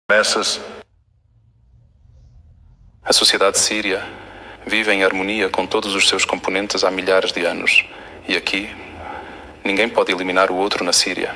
promessas. A sociedade síria vive em harmonia com todos os seus componentes há milhares de anos. E aqui, ninguém pode eliminar o outro na Síria.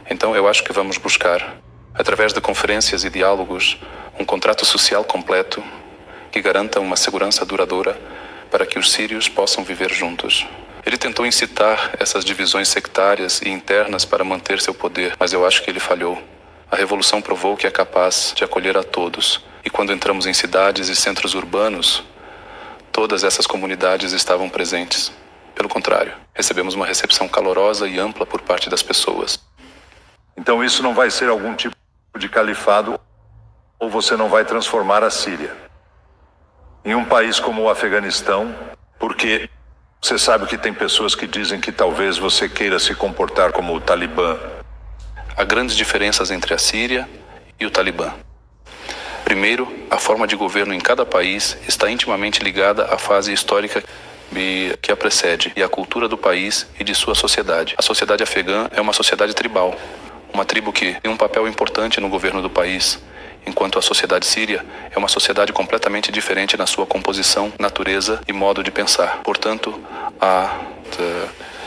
Então eu acho que vamos buscar, através de conferências e diálogos, um contrato social completo que garanta uma segurança duradoura para que os sírios possam viver juntos. Ele tentou incitar essas divisões sectárias e internas para manter seu poder, mas eu acho que ele falhou. A revolução provou que é capaz de acolher a todos. E quando entramos em cidades e centros urbanos, todas essas comunidades estavam presentes. Pelo contrário, recebemos uma recepção calorosa e ampla por parte das pessoas. Então isso não vai ser algum tipo de califado, ou você não vai transformar a Síria em um país como o Afeganistão, porque você sabe que tem pessoas que dizem que talvez você queira se comportar como o Talibã. Há grandes diferenças entre a Síria e o Talibã. Primeiro, a forma de governo em cada país está intimamente ligada à fase histórica que a precede e à cultura do país e de sua sociedade. A sociedade afegã é uma sociedade tribal, uma tribo que tem um papel importante no governo do país, enquanto a sociedade síria é uma sociedade completamente diferente na sua composição, natureza e modo de pensar. Portanto, a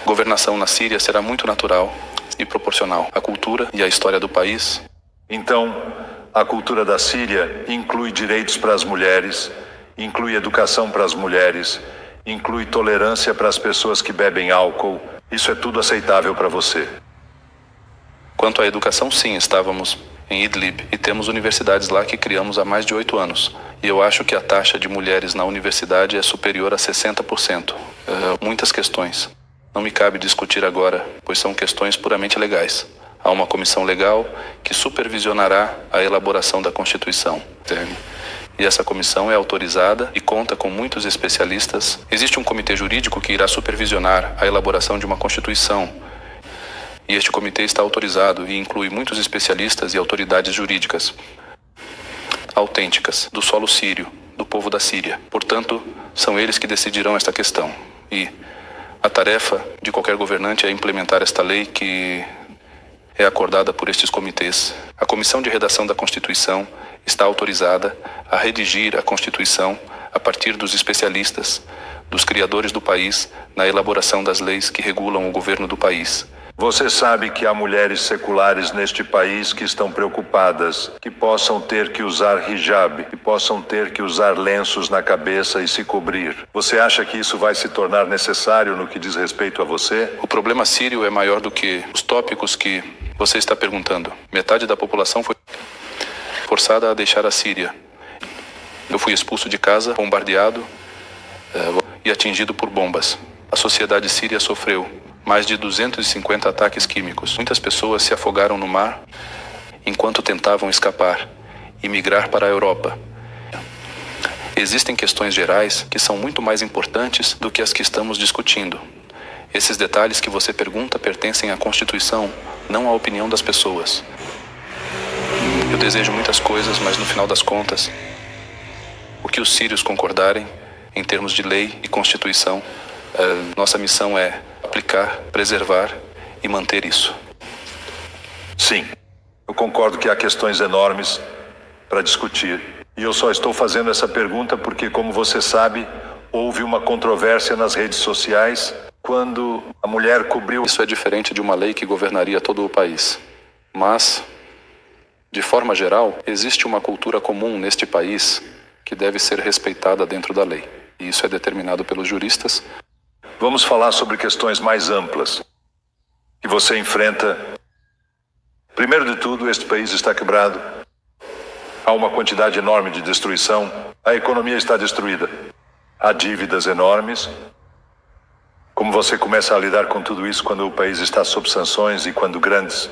governação na Síria será muito natural e proporcional à cultura e à história do país. Então, a cultura da Síria inclui direitos para as mulheres, inclui educação para as mulheres, inclui tolerância para as pessoas que bebem álcool. Isso é tudo aceitável para você? Quanto à educação, sim, estávamos em Idlib e temos universidades lá que criamos há mais de 8 anos. E eu acho que a taxa de mulheres na universidade é superior a 60%. Muitas questões. Não me cabe discutir agora, pois são questões puramente legais. Há uma comissão legal que supervisionará a elaboração da Constituição. E essa comissão é autorizada e conta com muitos especialistas. Existe um comitê jurídico que irá supervisionar a elaboração de uma Constituição. E este comitê está autorizado e inclui muitos especialistas e autoridades jurídicas autênticas do solo sírio, do povo da Síria. Portanto, são eles que decidirão esta questão. E a tarefa de qualquer governante é implementar esta lei que é acordada por estes comitês. A Comissão de Redação da Constituição está autorizada a redigir a Constituição a partir dos especialistas, dos criadores do país, na elaboração das leis que regulam o governo do país. Você sabe que há mulheres seculares neste país que estão preocupadas, que possam ter que usar hijab, que possam ter que usar lenços na cabeça e se cobrir. Você acha que isso vai se tornar necessário no que diz respeito a você? O problema sírio é maior do que os tópicos que você está perguntando. Metade da população foi forçada a deixar a Síria. Eu fui expulso de casa, bombardeado e atingido por bombas. A sociedade síria sofreu mais de 250 ataques químicos. Muitas pessoas se afogaram no mar enquanto tentavam escapar e migrar para a Europa. Existem questões gerais que são muito mais importantes do que as que estamos discutindo. Esses detalhes que você pergunta pertencem à Constituição, não à opinião das pessoas. Eu desejo muitas coisas, mas no final das contas, o que os sírios concordarem, em termos de lei e Constituição, nossa missão é aplicar, preservar e manter isso. Sim, eu concordo que há questões enormes para discutir. E eu só estou fazendo essa pergunta porque, como você sabe, houve uma controvérsia nas redes sociais quando a mulher cobriu... Isso é diferente de uma lei que governaria todo o país. Mas, de forma geral, existe uma cultura comum neste país que deve ser respeitada dentro da lei. E isso é determinado pelos juristas. Vamos falar sobre questões mais amplas que você enfrenta. Primeiro de tudo, este país está quebrado. Há uma quantidade enorme de destruição. A economia está destruída. Há dívidas enormes. Como você começa a lidar com tudo isso quando o país está sob sanções e quando grandes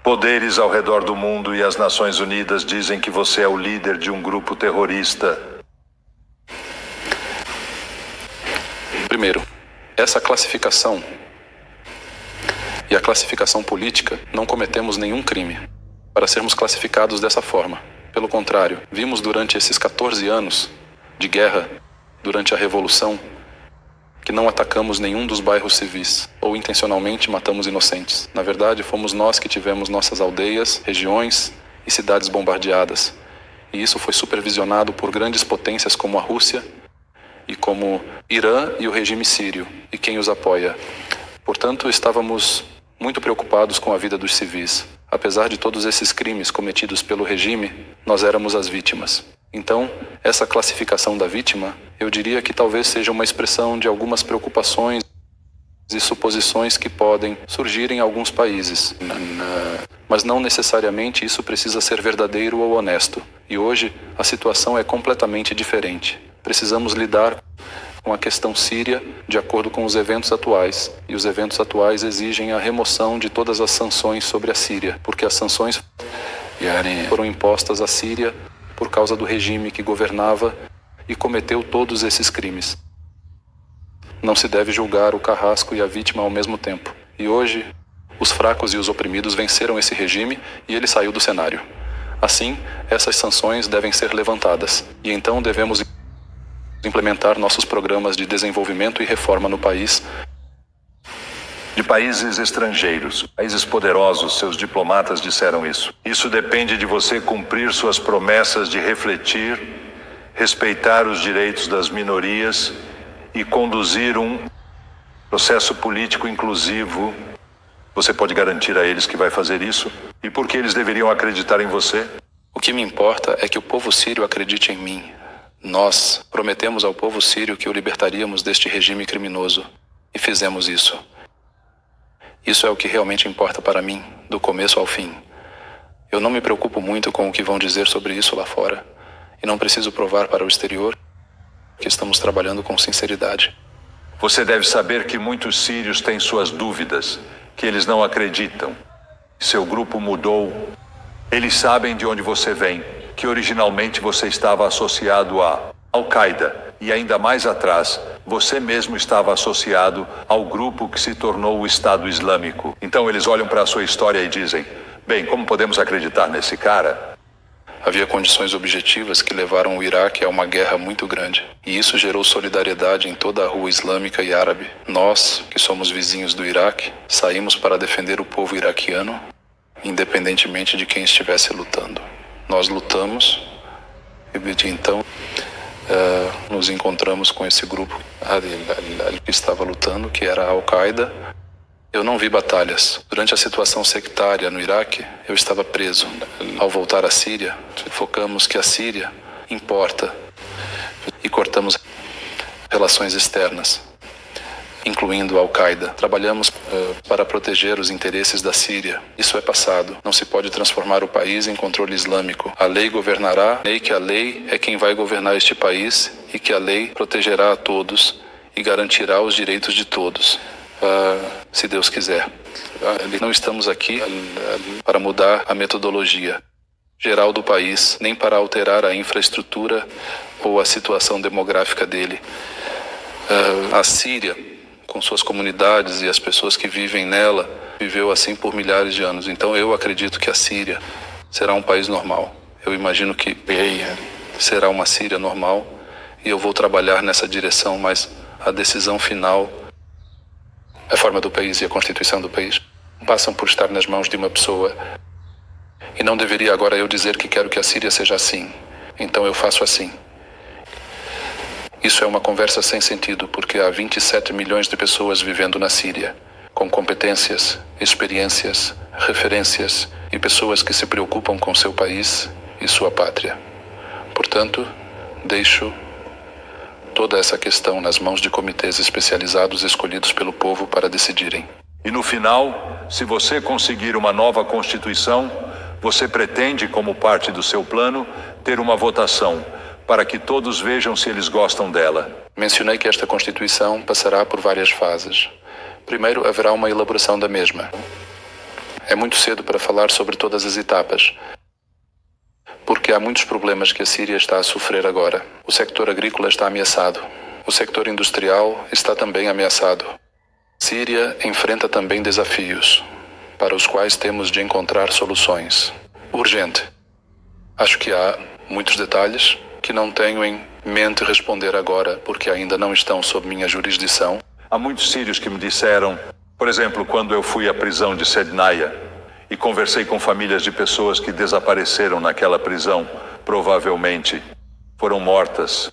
poderes ao redor do mundo e as Nações Unidas dizem que você é o líder de um grupo terrorista? Primeiro, essa classificação e a classificação política, não cometemos nenhum crime para sermos classificados dessa forma. Pelo contrário, vimos durante esses 14 anos de guerra, durante a Revolução que não atacamos nenhum dos bairros civis ou intencionalmente matamos inocentes. Na verdade, fomos nós que tivemos nossas aldeias, regiões e cidades bombardeadas. E isso foi supervisionado por grandes potências como a Rússia e como Irã e o regime sírio e quem os apoia. Portanto, estávamos muito preocupados com a vida dos civis. Apesar de todos esses crimes cometidos pelo regime, nós éramos as vítimas. Então, essa classificação da vítima, eu diria que talvez seja uma expressão de algumas preocupações e suposições que podem surgir em alguns países. Mas não necessariamente isso precisa ser verdadeiro ou honesto. E hoje, a situação é completamente diferente. Precisamos lidar com a questão síria de acordo com os eventos atuais. E os eventos atuais exigem a remoção de todas as sanções sobre a Síria, porque as sanções foram impostas à Síria por causa do regime que governava e cometeu todos esses crimes. Não se deve julgar o carrasco e a vítima ao mesmo tempo. E hoje, os fracos e os oprimidos venceram esse regime e ele saiu do cenário. Assim, essas sanções devem ser levantadas. E então devemos implementar nossos programas de desenvolvimento e reforma no país. De países estrangeiros, países poderosos, seus diplomatas disseram isso. Isso depende de você cumprir suas promessas de refletir, respeitar os direitos das minorias e conduzir um processo político inclusivo. Você pode garantir a eles que vai fazer isso? E por que eles deveriam acreditar em você? O que me importa é que o povo sírio acredite em mim. Nós prometemos ao povo sírio que o libertaríamos deste regime criminoso. E fizemos isso. Isso é o que realmente importa para mim, do começo ao fim. Eu não me preocupo muito com o que vão dizer sobre isso lá fora. E não preciso provar para o exterior que estamos trabalhando com sinceridade. Você deve saber que muitos sírios têm suas dúvidas, que eles não acreditam. Seu grupo mudou. Eles sabem de onde você vem, que originalmente você estava associado a Al-Qaeda. E ainda mais atrás, você mesmo estava associado ao grupo que se tornou o Estado Islâmico. Então eles olham para a sua história e dizem, bem, como podemos acreditar nesse cara? Havia condições objetivas que levaram o Iraque a uma guerra muito grande. E isso gerou solidariedade em toda a rua islâmica e árabe. Nós, que somos vizinhos do Iraque, saímos para defender o povo iraquiano, independentemente de quem estivesse lutando. Nós lutamos e então nos encontramos com esse grupo que estava lutando, que era a Al-Qaeda. Eu não vi batalhas. Durante a situação sectária no Iraque, eu estava preso. Ao voltar à Síria, focamos que a Síria importa e cortamos relações externas, incluindo a Al-Qaeda. Trabalhamos para proteger os interesses da Síria. Isso é passado. Não se pode transformar o país em controle islâmico. A lei governará, e que a lei é quem vai governar este país e que a lei protegerá a todos e garantirá os direitos de todos, se Deus quiser. Não estamos aqui para mudar a metodologia geral do país, nem para alterar a infraestrutura ou a situação demográfica dele. A Síria, com suas comunidades e as pessoas que vivem nela, viveu assim por milhares de anos. Então eu acredito que a Síria será um país normal. Eu imagino que será uma Síria normal e eu vou trabalhar nessa direção, mas a decisão final, a forma do país e a constituição do país passam por estar nas mãos de uma pessoa. E não deveria agora eu dizer que quero que a Síria seja assim. Então eu faço assim. Isso é uma conversa sem sentido, porque há 27 milhões de pessoas vivendo na Síria, com competências, experiências, referências e pessoas que se preocupam com seu país e sua pátria. Portanto, deixo toda essa questão nas mãos de comitês especializados escolhidos pelo povo para decidirem. E no final, se você conseguir uma nova Constituição, você pretende, como parte do seu plano, ter uma votação para que todos vejam se eles gostam dela. Mencionei que esta Constituição passará por várias fases. Primeiro, haverá uma elaboração da mesma. É muito cedo para falar sobre todas as etapas, porque há muitos problemas que a Síria está a sofrer agora. O sector agrícola está ameaçado. O sector industrial está também ameaçado. Síria enfrenta também desafios, para os quais temos de encontrar soluções. Urgente. Acho que há muitos detalhes, que não tenho em mente responder agora, porque ainda não estão sob minha jurisdição. Há muitos sírios que me disseram, por exemplo, quando eu fui à prisão de Sednaia e conversei com famílias de pessoas que desapareceram naquela prisão, provavelmente foram mortas.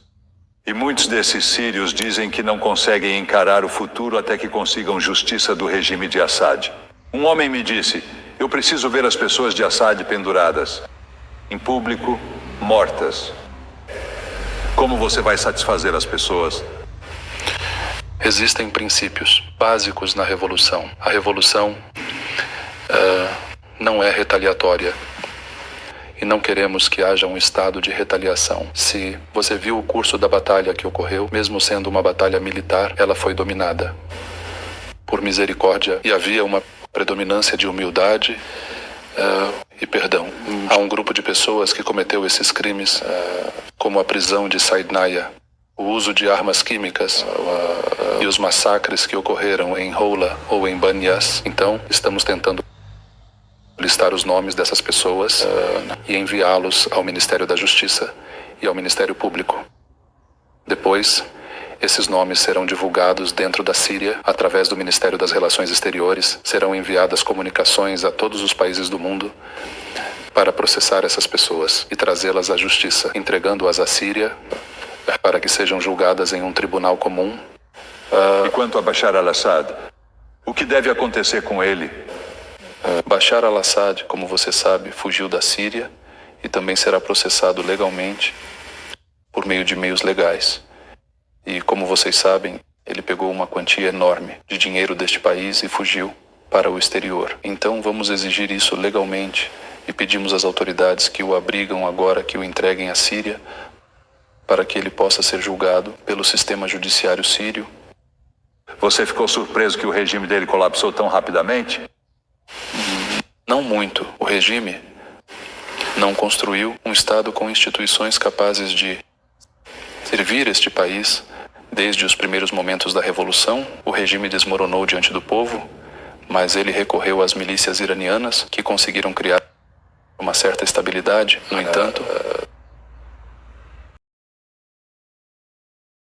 E muitos desses sírios dizem que não conseguem encarar o futuro até que consigam justiça do regime de Assad. Um homem me disse, eu preciso ver as pessoas de Assad penduradas, em público, mortas. Como você vai satisfazer as pessoas? Existem princípios básicos na revolução. A revolução não é retaliatória. E não queremos que haja um estado de retaliação. Se você viu o curso da batalha que ocorreu, mesmo sendo uma batalha militar, ela foi dominada por misericórdia e havia uma predominância de humildade e perdão. Há um grupo de pessoas que cometeu esses crimes, como a prisão de Saidnaya, o uso de armas químicas e os massacres que ocorreram em Houla ou em Banyas. Então, estamos tentando listar os nomes dessas pessoas e enviá-los ao Ministério da Justiça e ao Ministério Público. Depois, esses nomes serão divulgados dentro da Síria, através do Ministério das Relações Exteriores, serão enviadas comunicações a todos os países do mundo para processar essas pessoas e trazê-las à justiça, entregando-as à Síria para que sejam julgadas em um tribunal comum. E quanto a Bashar al-Assad, o que deve acontecer com ele? Bashar al-Assad, como você sabe, fugiu da Síria e também será processado legalmente por meio de meios legais. E como vocês sabem, ele pegou uma quantia enorme de dinheiro deste país e fugiu para o exterior. Então vamos exigir isso legalmente e pedimos às autoridades que o abrigam agora, que o entreguem à Síria, para que ele possa ser julgado pelo sistema judiciário sírio. Você ficou surpreso que o regime dele colapsou tão rapidamente? Não muito. O regime não construiu um Estado com instituições capazes de servir este país. Desde os primeiros momentos da Revolução, o regime desmoronou diante do povo, mas ele recorreu às milícias iranianas, que conseguiram criar uma certa estabilidade. No entanto,